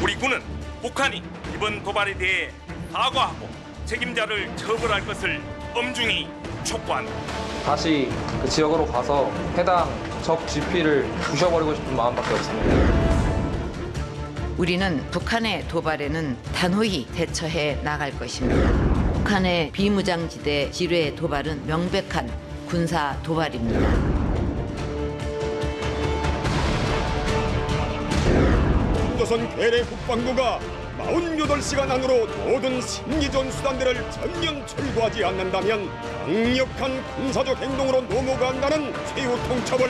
우리 군은 북한이 이번 도발에 대해 사과하고 책임자를 처벌할 것을 엄중히 촉구한다. 다시 그 지역으로 가서 해당 적 GP를 부셔버리고 싶은 마음밖에 없습니다. 우리는 북한의 도발에는 단호히 대처해 나갈 것입니다. 북한의 비무장지대 지뢰 도발은 명백한 군사 도발입니다. 조선 괴뢰 국방부가 48시간 안으로 모든 심리전 수단들을 전면 철거하지 않는다면 강력한 군사적 행동으로 넘어간다는 최후 통첩을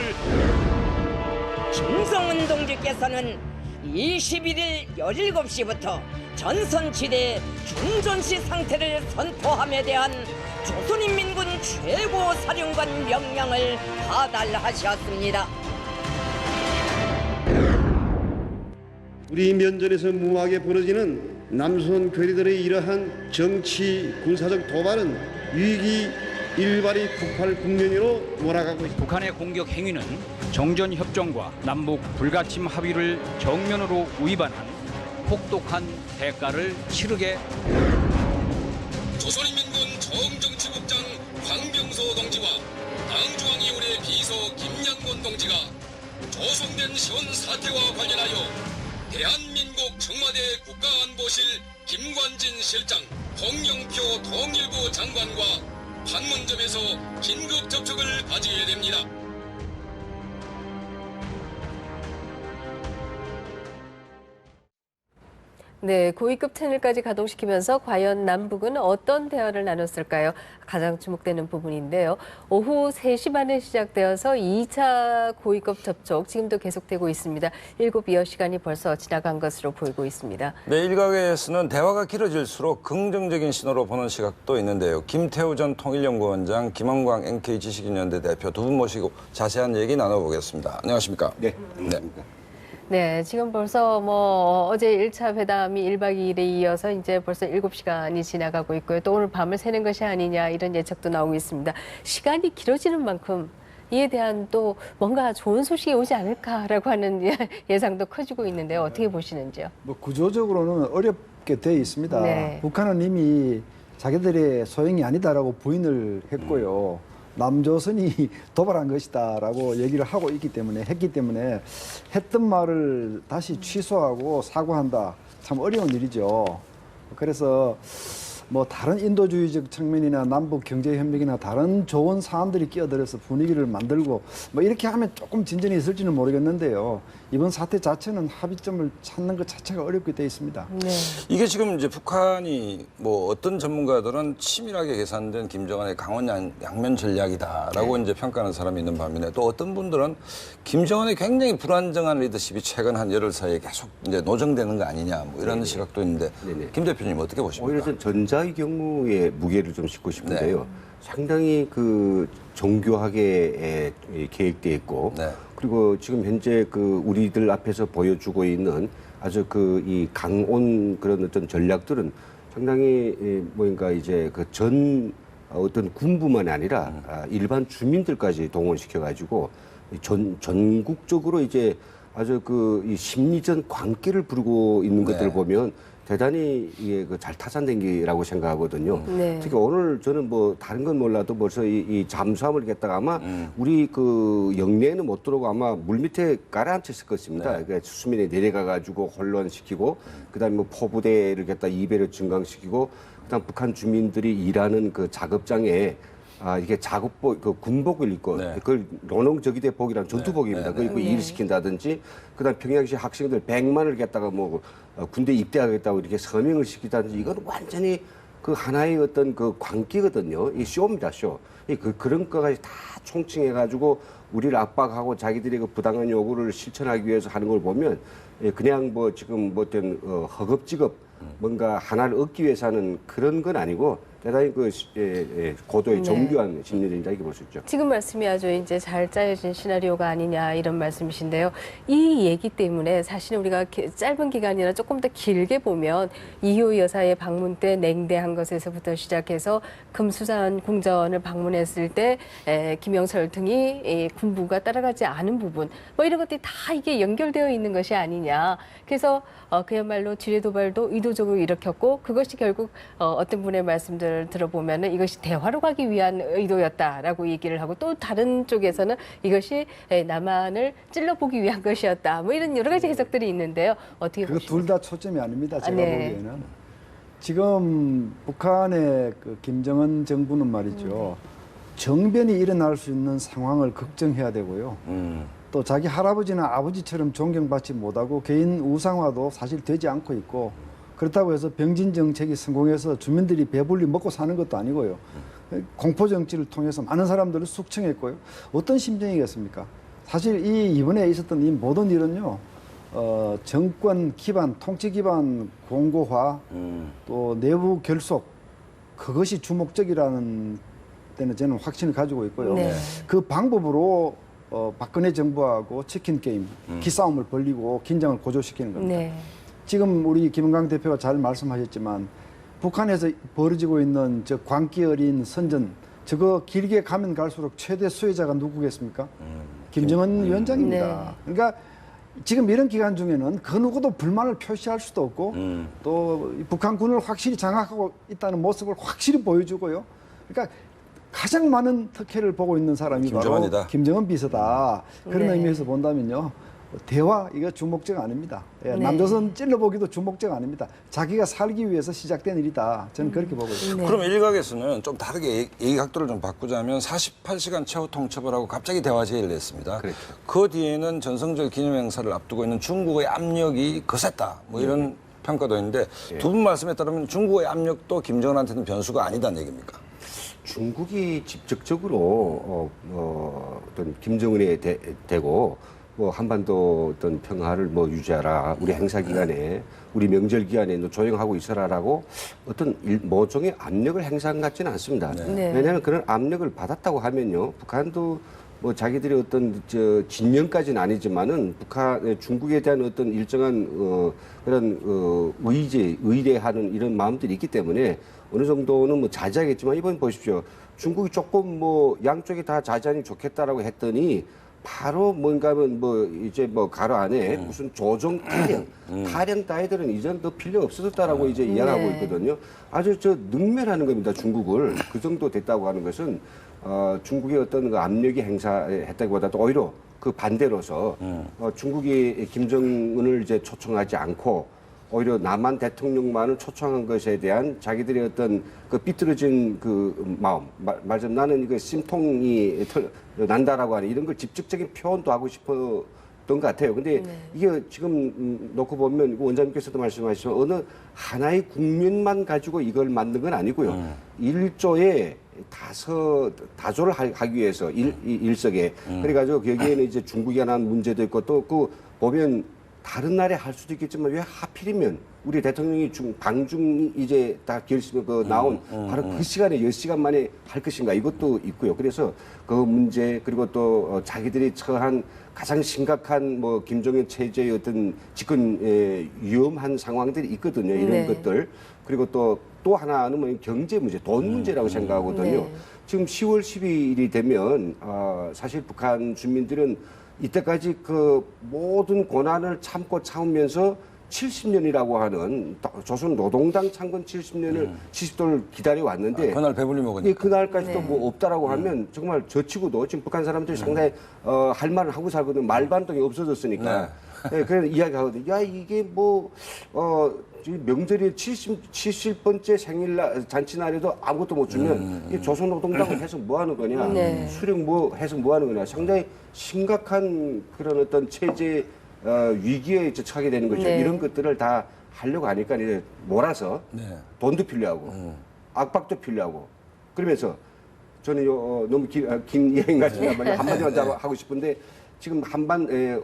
김성은 동지께서는 21일 17시부터 전선지대 중전시 상태를 선포함에 대한 조선인민군 최고 사령관 명령을 하달하셨습니다. 우리 면전에서 무모하게 벌어지는 남선 괴뢰들의 이러한 정치 군사적 도발은 위기 일발이 폭발 국면으로 몰아가고 있습니다. 북한의 공격 행위는 정전협정과 남북 불가침 합의를 정면으로 위반한 혹독한 대가를 치르게. 조선인민군 정정치국장 황병소 동지와 당중앙위원회 비서 김양곤 동지가 조성된 시원 사태와 관련하여 대한민국 청와대 국가안보실 김관진 실장, 홍영표 통일부 장관과 판문점에서 긴급 접촉을 가지게 됩니다. 네, 고위급 채널까지 가동시키면서 과연 남북은 어떤 대화를 나눴을까요? 가장 주목되는 부분인데요. 오후 3시 반에 시작되어서 2차 고위급 접촉 지금도 계속되고 있습니다. 7여여 시간이 벌써 지나간 것으로 보이고 있습니다. 네, 일각에서는 대화가 길어질수록 긍정적인 신호로 보는 시각도 있는데요. 김태우 전 통일연구원장, 김원광 NK지식인연대 대표 두 분 모시고 자세한 얘기 나눠보겠습니다. 안녕하십니까? 네. 네, 지금 벌써 어제 1차 회담이 1박 2일에 이어서 이제 벌써 7시간이 지나가고 있고요. 또 오늘 밤을 새는 것이 아니냐 이런 예측도 나오고 있습니다. 시간이 길어지는 만큼 이에 대한 또 뭔가 좋은 소식이 오지 않을까라고 하는 예상도 커지고 있는데요. 어떻게 보시는지요? 구조적으로는 어렵게 돼 있습니다. 네. 북한은 이미 자기들의 소행이 아니다라고 부인을 했고요. 남조선이 도발한 것이다라고 얘기를 하고 했기 때문에 했던 말을 다시 취소하고 사과한다. 참 어려운 일이죠. 그래서 다른 인도주의적 측면이나 남북 경제협력이나 다른 좋은 사안들이 끼어들어서 분위기를 만들고 이렇게 하면 조금 진전이 있을지는 모르겠는데요. 이번 사태 자체는 합의점을 찾는 것 자체가 어렵게 돼 있습니다. 네. 이게 지금 이제 북한이 어떤 전문가들은 치밀하게 계산된 김정은의 강원 양면 전략이다라고 이제 평가하는 사람이 있는 반면에 또 어떤 분들은 김정은의 굉장히 불안정한 리더십이 최근 한 열흘 사이에 계속 이제 노정되는 거 아니냐 이런 시각도 있는데 김 대표님 어떻게 보십니까? 오히려 전 전자의 경우에 무게를 좀 싣고 싶은데요. 상당히 그 정교하게 계획되어 있고 그리고 지금 현재 우리들 앞에서 보여주고 있는 아주 이 강온 그런 어떤 전략들은 상당히 뭔가 이제 어떤 군부만이 아니라 일반 주민들까지 동원시켜가지고 전국적으로 이제 아주 이 심리전 광기를 부르고 있는 것들을 보면 대단히 이게 잘 타산된 게라고 생각하거든요. 네. 특히 오늘 저는 다른 건 몰라도 벌써 이 잠수함을 겠다가 아마 우리 영내에는 못 들어오고 아마 물 밑에 가라앉혔을 것입니다. 그러니까 수면에 내려가가지고 혼란시키고 그다음에 포부대를 겠다 2배로 증강시키고 그다음 북한 주민들이 일하는 작업장에 이게 작업복, 군복을 입고, 그걸 노농저기대복이라는 전투복입니다. 그걸 입고 일을 시킨다든지, 그 다음 평양시 학생들 100만을 갖다가 군대 입대하겠다고 이렇게 서명을 시키다든지, 이건 완전히 하나의 어떤 광기거든요. 이 쇼입니다, 쇼. 그런 것까지 다 총칭해가지고 우리를 압박하고 자기들의 부당한 요구를 실천하기 위해서 하는 걸 보면, 그냥 지금 어떤 허겁지겁 뭔가 하나를 얻기 위해서 하는 그런 건 아니고 대단히 고도의 네. 정교한 심리전이다 이렇게 볼 수 있죠. 지금 말씀이 아주 이제 잘 짜여진 시나리오가 아니냐 이런 말씀이신데요. 이 얘기 때문에 사실은 우리가 짧은 기간이나 조금 더 길게 보면 이효 여사의 방문 때 냉대한 것에서부터 시작해서 금수산 궁전을 방문했을 때 김영철 등이 군부가 따라가지 않은 부분 뭐 이런 것들이 다 이게 연결되어 있는 것이 아니냐. 그래서 그야말로 지뢰 도발도 의도적으로 일으켰고 그것이 결국 어떤 분의 말씀들을 들어보면은 이것이 대화로 가기 위한 의도였다라고 얘기를 하고 또 다른 쪽에서는 이것이 남한을 찔러보기 위한 것이었다. 뭐 이런 여러 가지 해석들이 있는데요. 어떻게 그거 보십니까? 둘 다 초점이 아닙니다. 제가 네. 보기에는 지금 북한의 그 김정은 정부는 말이죠. 정변이 일어날 수 있는 상황을 걱정해야 되고요. 또 자기 할아버지나 아버지처럼 존경받지 못하고 개인 우상화도 사실 되지 않고 있고 그렇다고 해서 병진 정책이 성공해서 주민들이 배불리 먹고 사는 것도 아니고요. 공포 정치를 통해서 많은 사람들을 숙청했고요. 어떤 심정이겠습니까? 사실 이번에 있었던 이 모든 일은요. 정권 기반, 통치 기반 공고화, 또 내부 결속 그것이 주목적이라는 때는 저는 확신을 가지고 있고요. 네. 그 방법으로 박근혜 정부하고 치킨 게임, 기싸움을 벌리고 긴장을 고조시키는 겁니다. 네. 지금 우리 김은강 대표가 잘 말씀하셨지만 북한에서 벌어지고 있는 저 광기 어린 선전 저거 길게 가면 갈수록 최대 수혜자가 누구겠습니까? 김정은 위원장입니다. 네. 그러니까 지금 이런 기간 중에는 그 누구도 불만을 표시할 수도 없고 또 북한군을 확실히 장악하고 있다는 모습을 확실히 보여주고요. 그러니까 가장 많은 특혜를 보고 있는 사람이 김정은이다. 바로 김정은 비서다. 그런 네. 의미에서 본다면요. 대화 이거 주목적 아닙니다. 네. 남조선 찔러보기도 주목적 아닙니다. 자기가 살기 위해서 시작된 일이다. 저는 그렇게 보고 있습니다. 네. 그럼 일각에서는 좀 다르게 얘기 각도를 좀 바꾸자면 48시간 최후 통첩을 하고 갑자기 대화 제의를 냈습니다. 그렇죠. 그 뒤에는 전성절 기념행사를 앞두고 있는 중국의 압력이 거셌다. 뭐 이런 평가도 있는데 두 분 말씀에 따르면 중국의 압력도 김정은한테는 변수가 아니다는 얘기입니까? 중국이 직접적으로 어떤 김정은에 대고 뭐 한반도 어떤 평화를 뭐 유지하라, 우리 행사 기간에, 우리 명절 기간에 너 조용하고 있어라라고 어떤 모종의 압력을 행사한 것 같지는 않습니다. 네. 왜냐하면 그런 압력을 받았다고 하면요, 북한도 뭐 자기들이 어떤 진영까지는 아니지만은 중국에 대한 어떤 일정한 그런 의뢰하는 이런 마음들이 있기 때문에 어느 정도는 뭐 자제하겠지만 이번 보십시오. 중국이 조금 뭐 양쪽이 다 자제하니 좋겠다라고 했더니 바로 뭔가면 뭐 이제 뭐 가로 안에 무슨 조정 타령 따위들은 이제는 더 필요 없어졌다라고 이제 이야기하고 있거든요. 아주 능멸하는 겁니다. 중국을 그 정도 됐다고 하는 것은 중국의 어떤 그 압력이 행사했다기보다도 오히려 그 반대로서 중국이 김정은을 이제 초청하지 않고 오히려 남한 대통령만을 초청한 것에 대한 자기들의 어떤 그 삐뚤어진 그 마음, 말하자면 나는 이거 심통이 난다라고 하는 이런 걸 직접적인 표현도 하고 싶었던 것 같아요. 근데 이게 지금 놓고 보면 원장님께서도 말씀하시지만 어느 하나의 국민만 가지고 이걸 만든 건 아니고요. 일조에 다조를 하기 위해서 일석에 그래가지고 여기에는 이제 중국이 하나 문제도 있고 또 그 보면 다른 나라에 할 수도 있겠지만 왜 하필이면 우리 대통령이 방중 이제 다 결심을 나온 바로 그 시간에 10시간 만에 할 것인가 이것도 있고요. 그래서 그 문제 그리고 또 자기들이 처한 가장 심각한 뭐 김정은 체제의 어떤 집권 위험한 상황들이 있거든요. 이런 네. 것들 그리고 또 하나는 뭐 경제 문제, 돈 문제라고 생각하거든요. 네. 지금 10월 12일이 되면 사실 북한 주민들은 이때까지 그 모든 고난을 참으면서 70년이라고 하는 조선 노동당 창건 70도를 기다려 왔는데 그날 배불리 먹으니까. 예, 그날까지도 뭐 없다라고 하면 정말 저치고도 지금 북한 사람들이 상당히 할 말을 하고 살거든요. 말반동이 없어졌으니까. 예, 그래서 이야기하거든요. 야 이게 뭐 명절이 70번째 생일날 잔치날에도 아무것도 못 주면 이 조선노동당을 해서 뭐 하는 거냐, 네. 수령 뭐 해서 뭐 하는 거냐, 상당히 심각한 그런 어떤 체제 위기에 처하게 되는 거죠. 네. 이런 것들을 다 하려고 하니까 이제 몰아서 돈도 필요하고 압박도 필요하고 그러면서 저는 너무 긴 이야기인 것 같습니다만 한마디만 하고 싶은데 지금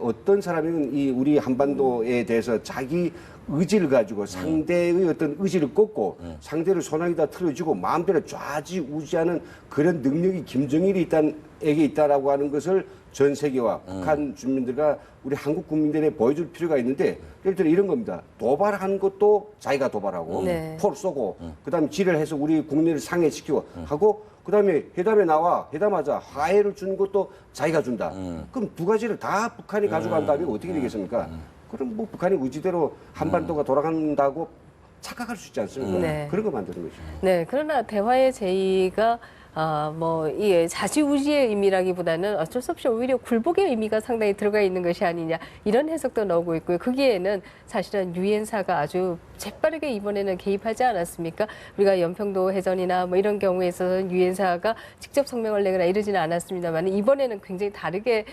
어떤 사람은 이 우리 한반도에 대해서 자기 의지를 가지고 상대의 어떤 의지를 꺾고 상대를 소나기다 틀어주고 마음대로 좌지우지하는 그런 능력이 김정일에게 있다라고 하는 것을 전 세계와 북한 주민들과 우리 한국 국민들에 보여줄 필요가 있는데 예를 들어 이런 겁니다. 도발한 것도 자기가 도발하고 네. 포를 쏘고 그다음에 지뢰를 해서 우리 국민을 상해시키고 하고 그다음에 회담에 나와 회담하자 화해를 주는 것도 자기가 준다. 그럼 두 가지를 다 북한이 가져간다면 어떻게 되겠습니까? 그럼 뭐 북한의 의지대로 한반도가 돌아간다고 착각할 수 있지 않습니까? 네. 그런 거 만드는 거죠. 네, 그러나 대화의 제의가 이 자지우지의 의미라기보다는 어쩔 수 없이 오히려 굴복의 의미가 상당히 들어가 있는 것이 아니냐 이런 해석도 나오고 있고요. 거기에는 사실은 유엔사가 아주 재빠르게 이번에는 개입하지 않았습니까? 우리가 연평도 해전이나 뭐 이런 경우에 있어서는 유엔사가 직접 성명을 내거나 이러지는 않았습니다만 이번에는 굉장히 다르게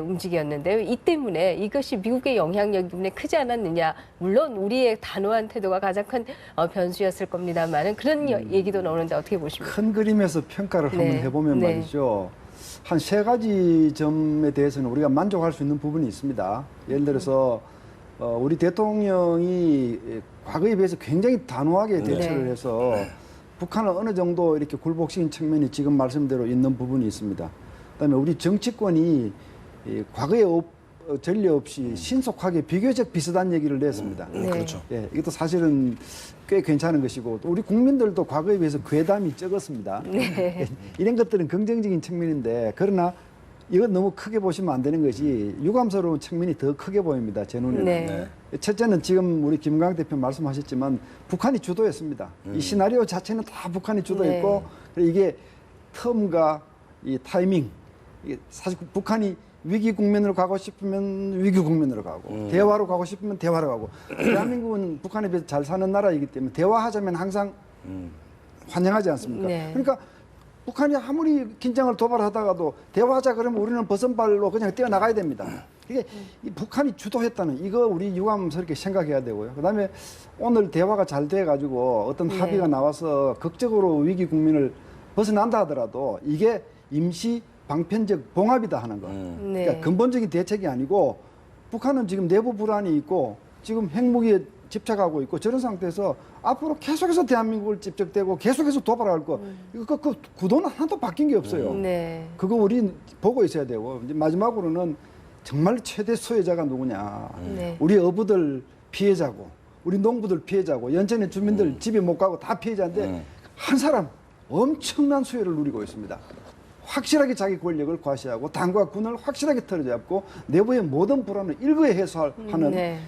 움직였는데요. 이 때문에 이것이 미국의 영향력 때문에 크지 않았느냐. 물론 우리의 단호한 태도가 가장 큰 변수였을 겁니다만 그런 얘기도 나오는데 어떻게 보십니까? 큰 그림에서 평가를 한번 네. 해보면 네. 말이죠. 한 3가지 점에 대해서는 우리가 만족할 수 있는 부분이 있습니다. 예를 들어서 우리 대통령이 과거에 비해서 굉장히 단호하게 대처를 네. 해서 북한을 어느 정도 이렇게 굴복시킨 측면이 지금 말씀대로 있는 부분이 있습니다. 그다음에 우리 정치권이 과거에 전례 없이 신속하게 비교적 비슷한 얘기를 냈습니다. 네. 그렇죠. 예, 이것도 사실은 꽤 괜찮은 것이고 또 우리 국민들도 과거에 비해서 괴담이 적었습니다. 네. 이런 것들은 긍정적인 측면인데 그러나 이건 너무 크게 보시면 안 되는 것이 유감스러운 측면이 더 크게 보입니다. 제 눈에는. 네. 첫째는 지금 우리 김광 대표 말씀하셨지만 북한이 주도했습니다. 이 시나리오 자체는 다 북한이 주도했고 이게 텀과 이 타이밍 이게 사실 북한이 위기 국면으로 가고 싶으면 위기 국면으로 가고 대화로 가고 싶으면 대화로 가고 대한민국은 북한에 비해서 잘 사는 나라이기 때문에 대화하자면 항상 환영하지 않습니까? 네. 그러니까 북한이 아무리 긴장을 도발하다가도 대화하자 그러면 우리는 버선발로 그냥 뛰어나가야 됩니다. 이게 이 북한이 주도했다는 이거 우리 유감스럽게 생각해야 되고요. 그다음에 오늘 대화가 잘 돼가지고 어떤 합의가 나와서 극적으로 위기 국면을 벗어난다 하더라도 이게 임시 방편적 봉합이다 하는 거. 네. 그러니까 근본적인 대책이 아니고 북한은 지금 내부 불안이 있고 지금 핵무기에 집착하고 있고 저런 상태에서 앞으로 계속해서 대한민국을 집적되고 계속해서 도발할 거. 이거 그 구도는 하나도 바뀐 게 없어요. 네. 그거 우리 보고 있어야 되고 이제 마지막으로는 정말 최대 수혜자가 누구냐. 네. 우리 어부들 피해자고 우리 농부들 피해자고 연천의 주민들 집에 못 가고 다 피해자인데 한 사람 엄청난 수혜를 누리고 있습니다. 확실하게 자기 권력을 과시하고 당과 군을 확실하게 틀어잡고 내부의 모든 불안을 일거에 해소하는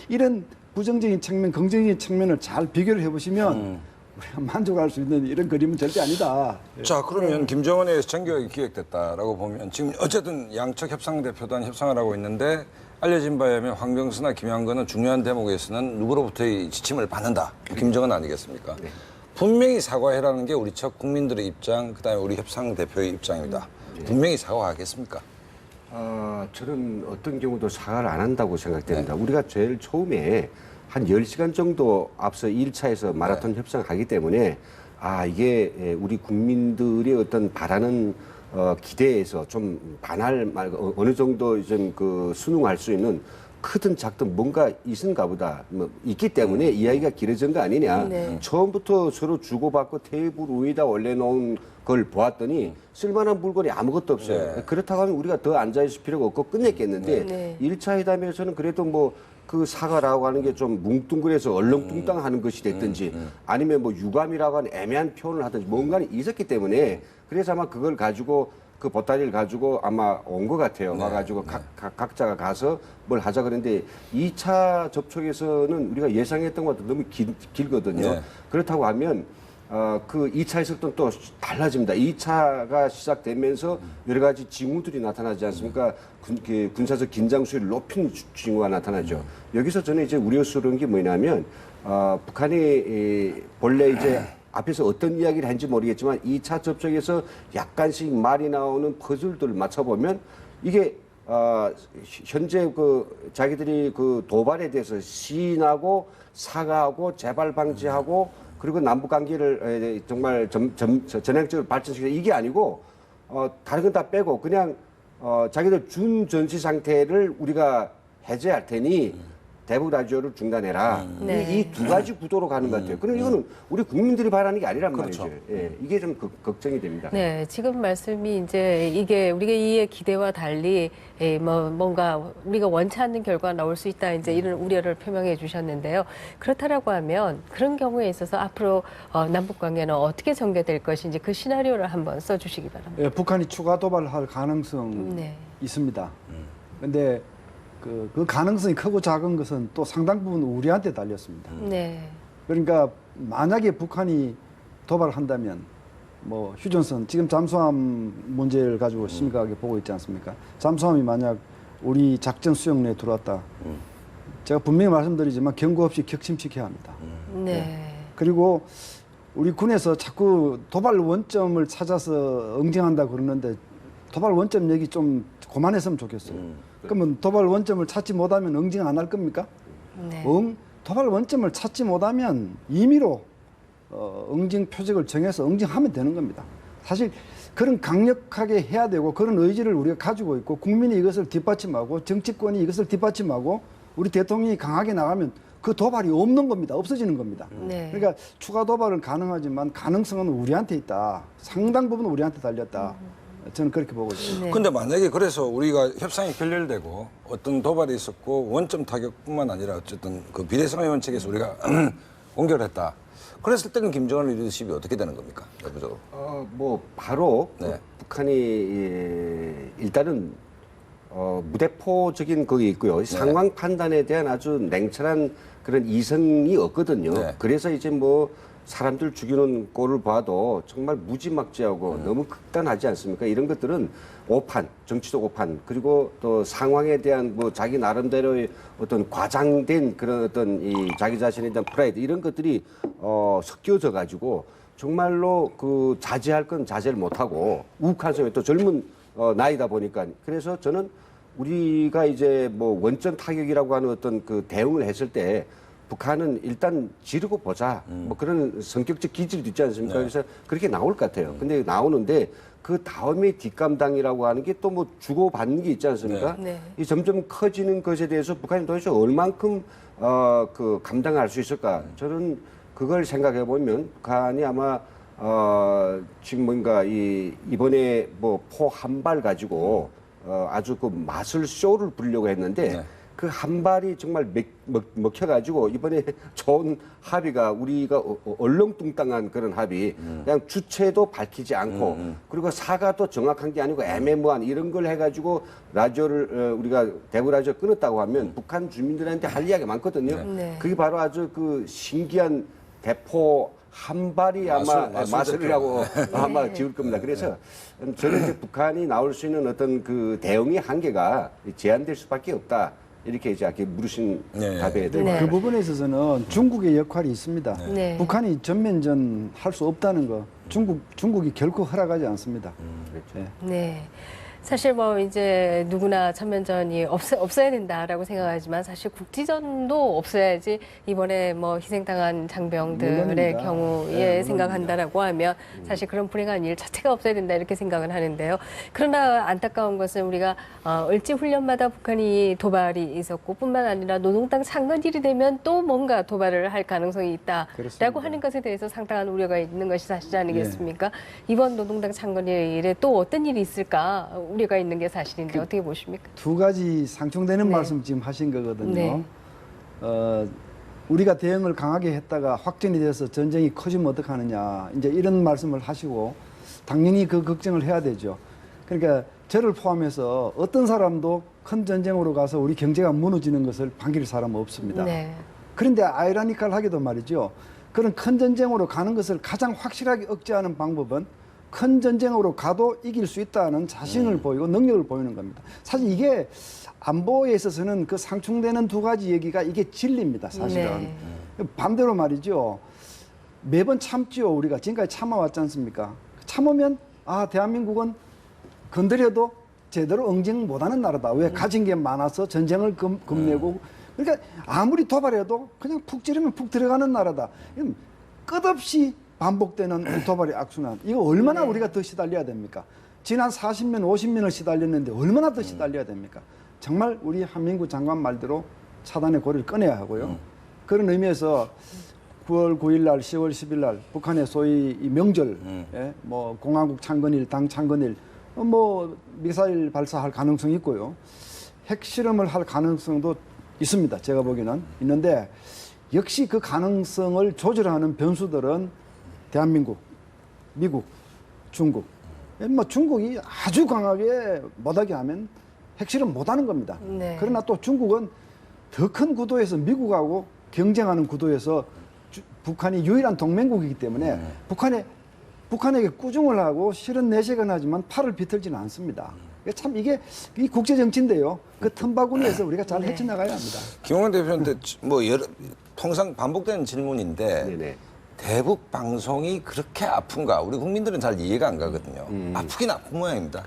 이런 부정적인 측면, 긍정적인 측면을 잘 비교를 해보시면 우리가 만족할 수 있는 이런 그림은 절대 아니다. 자, 그러면 김정은의 정교역이 기획됐다라고 보면 지금 어쨌든 양측 협상대표단 협상을 하고 있는데 알려진 바에 의하면 황병수나 김양근은 중요한 대목에서는 누구로부터의 지침을 받는다. 김정은 아니겠습니까? 네. 분명히 사과해라는 게 우리 첫 국민들의 입장, 그다음에 우리 협상대표의 입장입니다. 분명히 사과하겠습니까? 저는 어떤 경우도 사과를 안 한다고 생각됩니다. 우리가 제일 처음에 한 10시간 정도 앞서 1차에서 마라톤 협상하기 때문에 이게 우리 국민들의 어떤 바라는 기대에서 좀 반할 말고 어느 정도 좀 순응할 수 있는 크든 작든 뭔가 있은가 보다 있기 때문에 이야기가 길어진 거 아니냐. 네. 처음부터 서로 주고받고 테이블 위에다 올려놓은 걸 보았더니 쓸만한 물건이 아무것도 없어요. 그렇다고 하면 우리가 더 앉아있을 필요가 없고 끝냈겠는데 1차 회담에서는 그래도 그 사과라고 하는 게 좀 뭉뚱그려서 얼렁뚱땅하는 것이 됐든지 아니면 유감이라고 하는 애매한 표현을 하든지 뭔가는 있었기 때문에 그래서 아마 그걸 가지고 그 보따리를 가지고 아마 온 것 같아요. 와가지고 각자가 가서 뭘 하자 그랬는데 2차 접촉에서는 우리가 예상했던 것보다 너무 길거든요. 그렇다고 하면 그 2차에서는 또 달라집니다. 2차가 시작되면서 여러 가지 징후들이 나타나지 않습니까? 군사적 긴장 수위를 높인 징후가 나타나죠. 여기서 저는 이제 우려스러운 게 뭐냐면 북한이 본래 이제 앞에서 어떤 이야기를 했는지 모르겠지만 2차 접촉에서 약간씩 말이 나오는 퍼즐들을 맞춰보면 이게 현재 자기들이 도발에 대해서 시인하고 사과하고 재발 방지하고 그리고 남북 관계를 정말 전향적으로 발전시키는 이게 아니고 다른 건 다 빼고 그냥 자기들 준전시 상태를 우리가 해제할 테니 대북 라디오를 중단해라. 네. 이 두 가지 구도로 가는 것 같아요. 그럼 이거는 우리 국민들이 바라는 게 아니란 그렇죠. 말이죠. 예, 이게 좀 걱정이 됩니다. 네, 지금 말씀이 이제 이게 우리가 이의 기대와 달리 뭔가 우리가 원치 않는 결과가 나올 수 있다 이제 이런 우려를 표명해 주셨는데요. 그렇다라고 하면 그런 경우에 있어서 앞으로 남북 관계는 어떻게 전개될 것인지 그 시나리오를 한번 써주시기 바랍니다. 예, 북한이 추가 도발할 가능성 네. 있습니다. 그런데 그 가능성이 크고 작은 것은 또 상당 부분 우리한테 달렸습니다. 네. 그러니까 만약에 북한이 도발을 한다면 뭐 휴전선 지금 잠수함 문제를 가지고 심각하게 보고 있지 않습니까? 잠수함이 만약 우리 작전 수영 내에 들어왔다. 제가 분명히 말씀드리지만 경고 없이 격침시켜야 합니다. 네. 그리고 우리 군에서 자꾸 도발 원점을 찾아서 응징한다 그러는데 도발 원점 얘기 좀 그만했으면 좋겠어요. 그러면 도발 원점을 찾지 못하면 응징 안 할 겁니까? 네. 도발 원점을 찾지 못하면 임의로 응징 표적을 정해서 응징하면 되는 겁니다. 사실 그런 강력하게 해야 되고 그런 의지를 우리가 가지고 있고 국민이 이것을 뒷받침하고 정치권이 이것을 뒷받침하고 우리 대통령이 강하게 나가면 그 도발이 없는 겁니다. 없어지는 겁니다. 네. 그러니까 추가 도발은 가능하지만 가능성은 우리한테 있다. 상당 부분 우리한테 달렸다. 저는 그렇게 보고 있습니다. 네. 근데 만약에 그래서 우리가 협상이 결렬되고 어떤 도발이 있었고 원점 타격뿐만 아니라 어쨌든 그 비례성의 원칙에서 우리가 공격을 했다. 그랬을 때는 김정은 리더십이 어떻게 되는 겁니까? 내부적으로. 뭐 바로 네. 북한이 일단은 무대포적인 거기 있고요. 상황 판단에 대한 아주 냉철한 그런 이성이 없거든요. 네. 그래서 이제 뭐 사람들 죽이는 꼴을 봐도 정말 무지막지하고 너무 극단하지 않습니까? 이런 것들은 오판, 정치적 오판, 그리고 또 상황에 대한 뭐 자기 나름대로의 어떤 과장된 그런 어떤 이 자기 자신에 대한 프라이드 이런 것들이 섞여져 가지고 정말로 그 자제할 건 자제를 못하고 우욱한 속에 또 젊은 나이다 보니까 그래서 저는 우리가 이제 뭐 원점 타격이라고 하는 어떤 그 대응을 했을 때 북한은 일단 지르고 보자. 뭐 그런 성격적 기질도 있지 않습니까? 네. 그래서 그렇게 나올 것 같아요. 근데 나오는데 그 다음에 뒷감당이라고 하는 게 또 뭐 주고받는 게 있지 않습니까? 네. 이 점점 커지는 것에 대해서 북한이 도대체 얼만큼 그 감당할 수 있을까? 저는 그걸 생각해 보면 북한이 아마 지금 뭔가 이번에 뭐 포 한 발 가지고 아주 그 마술 쇼를 부리려고 했는데 네. 그 한 발이 정말 먹혀가지고 이번에 좋은 합의가 우리가 얼렁뚱땅한 그런 합의 그냥 주체도 밝히지 않고 그리고 사과도 정확한 게 아니고 애매모호한 이런 걸 해가지고 라디오를 우리가 대북 라디오 끊었다고 하면 북한 주민들한테 할 이야기가 많거든요. 네. 그게 바로 아주 그 신기한 대포 한 발이 아마 마술이라고 아마 지을 겁니다. 그래서 저는 이제 북한이 나올 수 있는 어떤 그 대응의 한계가 제한될 수밖에 없다. 이렇게 이제 물으신 답에 대해 네. 그 부분에 있어서는 중국의 역할이 있습니다. 네. 북한이 전면전 할 수 없다는 거 중국이 결코 허락하지 않습니다. 그렇죠. 네. 사실 뭐 이제 누구나 전면전이 없어야 된다라고 생각하지만 사실 국지전도 없어야지 이번에 뭐 희생당한 장병들의 물론입니다. 경우에 네, 생각한다라고 하면 사실 그런 불행한 일 자체가 없어야 된다 이렇게 생각을 하는데요. 그러나 안타까운 것은 우리가 을지 훈련마다 북한이 도발이 있었고 뿐만 아니라 노동당 창건일이 되면 또 뭔가 도발을 할 가능성이 있다라고 그렇습니다. 하는 것에 대해서 상당한 우려가 있는 것이 사실 아니겠습니까? 이번 노동당 창건일에 또 어떤 일이 있을까? 우려가 있는 게 사실인데 어떻게 보십니까? 두 가지 상충되는 네. 말씀 지금 하신 거거든요. 네. 우리가 대응을 강하게 했다가 확전이 돼서 전쟁이 커지면 어떡하느냐 이제 이런 말씀을 하시고 당연히 그 걱정을 해야 되죠. 그러니까 저를 포함해서 어떤 사람도 큰 전쟁으로 가서 우리 경제가 무너지는 것을 반길 사람은 없습니다. 네. 그런데 아이러니컬하게도 말이죠. 그런 큰 전쟁으로 가는 것을 가장 확실하게 억제하는 방법은 큰 전쟁으로 가도 이길 수 있다는 자신을 보이고 능력을 보이는 겁니다. 사실 이게 안보에 있어서는 그 상충되는 두 가지 얘기가 이게 진리입니다. 사실은. 네. 반대로 말이죠. 매번 참지요. 우리가 지금까지 참아왔지 않습니까? 참으면 대한민국은 건드려도 제대로 응징 못하는 나라다. 왜? 가진 게 많아서 전쟁을 겁내고 그러니까 아무리 도발해도 그냥 푹 찌르면 푹 들어가는 나라다. 끝없이 반복되는 도발의 악순환. 이거 얼마나 우리가 더 시달려야 됩니까? 지난 40년, 50년을 시달렸는데 얼마나 더 시달려야 됩니까? 정말 우리 한민구 장관 말대로 차단의 고리를 꺼내야 하고요. 그런 의미에서 9월 9일 날, 10월 10일 날 북한의 소위 이 명절, 예, 뭐 공화국 창건일, 당 창건일, 뭐 미사일 발사할 가능성이 있고요. 핵실험을 할 가능성도 있습니다. 제가 보기에는 있는데 역시 그 가능성을 조절하는 변수들은 대한민국, 미국, 중국. 뭐 중국이 아주 강하게 못하게 하면 핵실험 못하는 겁니다. 네. 그러나 또 중국은 더 큰 구도에서 미국하고 경쟁하는 구도에서 북한이 유일한 동맹국이기 때문에 북한에게 꾸중을 하고 실은 내색은 하지만 팔을 비틀지는 않습니다. 참 이게 이 국제 정치인데요. 그 틈바구니에서 우리가 잘 헤쳐나가야 합니다. 김홍원 대표한테 뭐 통상 반복되는 질문인데 네네. 대북 방송이 그렇게 아픈가? 우리 국민들은 잘 이해가 안 가거든요. 아프긴 아픈 모양입니다.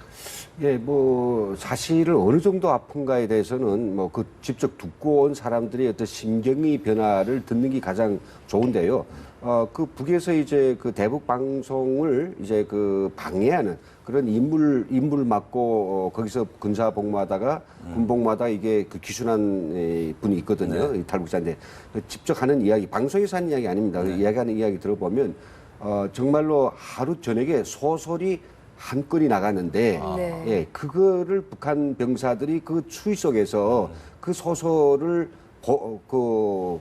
예, 뭐 사실을 어느 정도 아픈가에 대해서는 뭐 그 직접 듣고 온 사람들의 어떤 심경의 변화를 듣는 게 가장 좋은데요. 그 북에서 이제 그 대북 방송을 이제 그 방해하는 그런 임무를 맡고 거기서 군사 복무하다가 군 복무하다 이게 그 기순한 분이 있거든요. 이 탈북자인데 직접 하는 이야기, 방송에서 하는 이야기 아닙니다. 이야기하는 이야기 들어보면 정말로 하루 저녁에 소설이 한 건이 나가는데 예, 그거를 북한 병사들이 그 추위 속에서 그 소설을 보고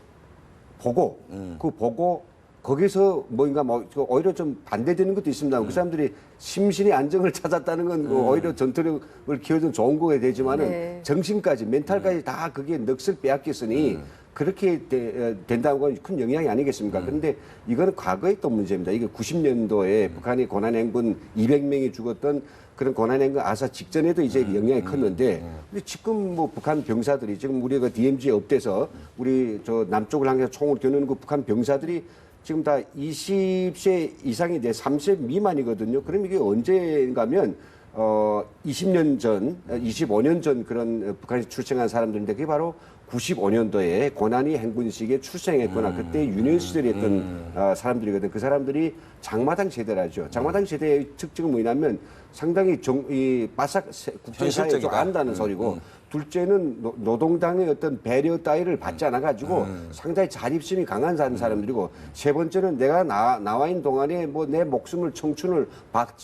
거기서 뭔가 뭐 오히려 좀 반대되는 것도 있습니다. 그 사람들이 심신의 안정을 찾았다는 건 오히려 전투력을 키워준 좋은 거가 되지만은 정신까지 멘탈까지 다 그게 넋을 빼앗겼으니 그렇게 된다는 건 큰 영향이 아니겠습니까? 그런데 이거는 과거에 있던 문제입니다. 이게 90년도에 북한이 고난행군 200명이 죽었던 그런 고난행군 아사 직전에도 이제 영향이 컸는데 근데 지금 뭐 북한 병사들이 지금 우리가 DMZ에 업돼서 우리 저 남쪽을 향해서 총을 겨누는 그 북한 병사들이 지금 다 20세 이상인데 30세 미만이거든요. 그럼 이게 언제인가면 20년 전, 25년 전 그런 북한에 출생한 사람들인데 그게 바로 95년도에 고난이 행군식에 출생했거나 그때 유년 시절에 했던 사람들이거든. 그 사람들이 장마당 세대라죠. 장마당 세대의 특징은 뭐냐면 상당히 바싹 국제사회에 좀 안다는 소리고 둘째는 노동당의 어떤 배려 따위를 받지 않아가지고 상당히 자립심이 강한 사람들이고 세 번째는 내가 나와 있는 동안에 뭐 내 목숨을 청춘을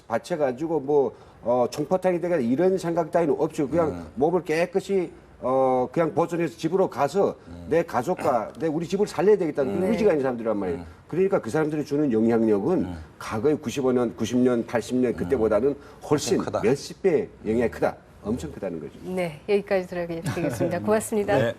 바쳐가지고 뭐 총포탄이 되가 이런 생각 따위는 없죠. 그냥 몸을 깨끗이 그냥 보존해서 집으로 가서 내 가족과 우리 집을 살려야 되겠다는 의지가 있는 사람들이란 말이에요. 그러니까 그 사람들이 주는 영향력은 과거의 95년, 90년, 80년 그때보다는 훨씬 몇십 배 영향이 크다. 엄청 크다는 거죠. 네, 여기까지 들어가겠습니다. 고맙습니다. 네.